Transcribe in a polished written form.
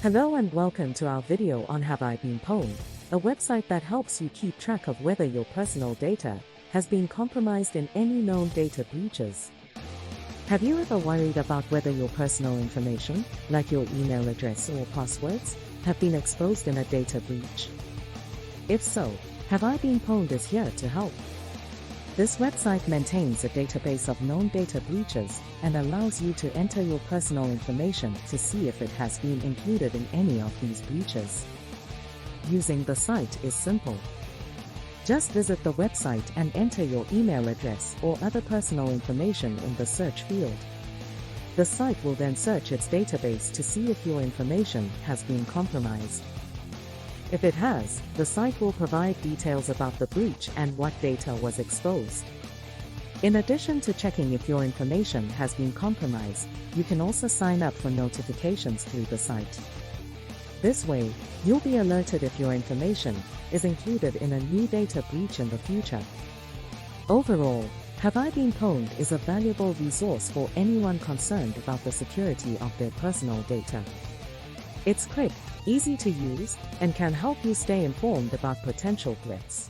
Hello and welcome to our video on Have I Been Pwned, a website that helps you keep track of whether your personal data has been compromised in any known data breaches. Have you ever worried about whether your personal information, like your email address or passwords, have been exposed in a data breach? If so, Have I Been Pwned is here to help. This website maintains a database of known data breaches and allows you to enter your personal information to see if it has been included in any of these breaches. Using the site is simple. Just visit the website and enter your email address or other personal information in the search field. The site will then search its database to see if your information has been compromised. If it has, the site will provide details about the breach and what data was exposed. In addition to checking if your information has been compromised, you can also sign up for notifications through the site. This way, you'll be alerted if your information is included in a new data breach in the future. Overall, Have I Been Pwned is a valuable resource for anyone concerned about the security of their personal data. It's quick, easy to use, and can help you stay informed about potential threats.